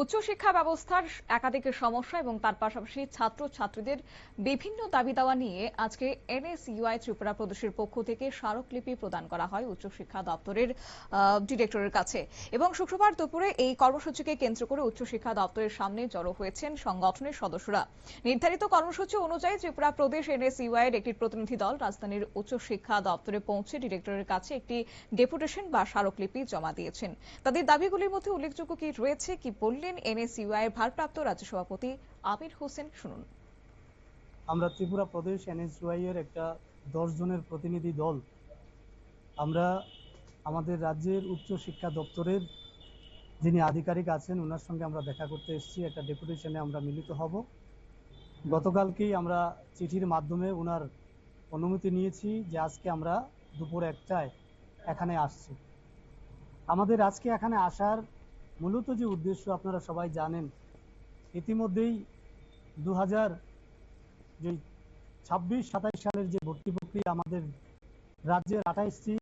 উচ্চশিক্ষা ব্যবস্থার একাধিক সমস্যা এবং তার পাশাপাশি ছাত্রছাত্রীদের বিভিন্ন দাবি দাওয়া নিয়ে আজকে এনএসইউআই ত্রিপুরা প্রদেশের পক্ষ থেকে স্মারকলিপি প্রদান করা হয় উচ্চশিক্ষা দপ্তরের ডিরেক্টরের কাছে। এবং শুক্রবার দুপুরে এই কর্মসূচিকে কেন্দ্র করে উচ্চশিক্ষা দপ্তরের সামনে জড়ো হয়েছেন সংগঠনের সদস্যরা। নির্ধারিত কর্মসূচি অনুযায়ী ত্রিপুরা প্রদেশ এনএসইউআই এর একটি প্রতিনিধি দল রাজধানীর উচ্চশিক্ষা দপ্তরে পৌঁছে ডিরেক্টরের কাছে একটি ডেপুটেশন বা স্মারকলিপি জমা দিয়েছেন। তাদের দাবিগুলির মধ্যে উল্লেখযোগ্য কি রয়েছে, কি বললেন এনএসইউআই এর ভারপ্রাপ্ত রাজ্য সভাপতি আমির হোসেন, শুনুন। আমরা ত্রিপুরা প্রদেশ এনএসইউআই এর একটা 10 জনের প্রতিনিধি দল আমরা আমাদের রাজ্যের উচ্চ শিক্ষা দপ্তরের যিনি আধিকারিক আছেন ওনার সঙ্গে আমরা দেখা করতে এসেছি। একটা ডেপুটেশনে আমরা মিলিত হব। গতকালকেই আমরা চিঠির মাধ্যমে ওনার অনুমতি নিয়েছি যে আজকে আমরা দুপুর 1টায় এখানে আসছি। আমাদের আজকে এখানে আসার মূলত যে উদ্দেশ্য আপনারা সবাই জানেন, ইতিমধ্যেই 2026-27 সালের যে ভর্তি প্রক্রিয়া আমাদের রাজ্যের 28টি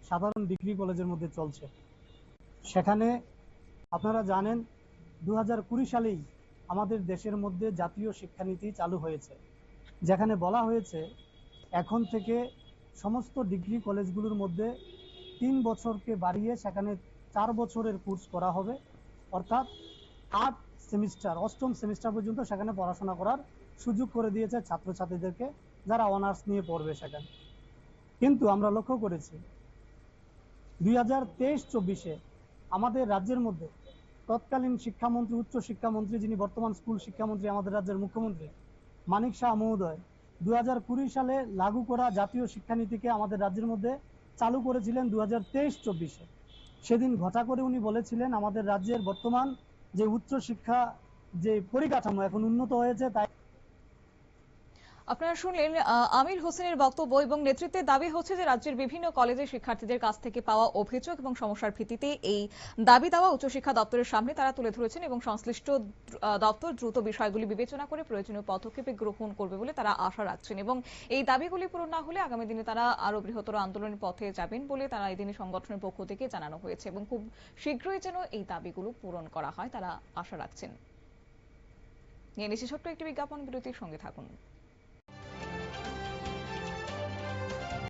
সাধারণ ডিগ্রি কলেজের মধ্যে চলছে, সেখানে আপনারা জানেন 2020 সালেই আমাদের দেশের মধ্যে জাতীয় শিক্ষানীতি চালু হয়েছে, যেখানে বলা হয়েছে এখন থেকে সমস্ত ডিগ্রি কলেজগুলোর মধ্যে 3 বছরকে বাড়িয়ে সেখানে 4 বছরের কোর্স করা হবে, অর্থাৎ 8 সেমিস্টার 8ম সেমিস্টার পর্যন্ত সেখানে পড়াশোনা করার সুযোগ করে দিয়েছে ছাত্রছাত্রীদেরকে যারা অনার্স নিয়ে পড়বে সেখানে। কিন্তু আমরা লক্ষ্য করেছি 2023-24-এ আমাদের রাজ্যের মধ্যে তৎকালীন শিক্ষামন্ত্রী, উচ্চ শিক্ষামন্ত্রী, যিনি বর্তমান স্কুল শিক্ষামন্ত্রী আমাদের রাজ্যের মুখ্যমন্ত্রী মানিক শাহ মহোদয় 2020 সালে লাগু করা জাতীয় শিক্ষানীতিকে আমাদের রাজ্যের মধ্যে চালু করেছিলেন 2023-24-এ। সেদিন ঘটা করে উনি বলেছিলেন আমাদের রাজ্যের বর্তমান যে উচ্চ শিক্ষা যে পরিকাঠামো এখন উন্নত হয়েছে, তাই আপনারা শুনলেন আমির হোসেনের বক্তব্য। এবং নেতৃত্বের দাবি হচ্ছে যে রাজ্যের বিভিন্ন কলেজের শিক্ষার্থীদের কাছ থেকে পাওয়া অভিযোগ এবং সমস্যার ভিত্তিতে এই দাবি দাওয়া উচ্চশিক্ষা দপ্তরের সামনে তারা তুলে ধরেছেন এবং সংশ্লিষ্ট দপ্তর দ্রুত বিষয়গুলি বিবেচনা করে প্রয়োজনীয় পদক্ষেপ গ্রহণ করবে বলে তারা আশা রাখছেন। এবং এই দাবিগুলি পূরণ না হলে আগামী দিনে তারা আরো বৃহত্তর আন্দোলনের পথে যাবেন বলে তারা এই দিনে সংগঠনের পক্ষ থেকে জানানো হয়েছে এবং খুব শীঘ্রই যেন এই দাবিগুলো পূরণ করা হয় তারা আশা রাখছেন। নিয়ে নিচ্ছে ছোট্ট একটি বিজ্ঞাপন বিরতির সঙ্গে থাকুন।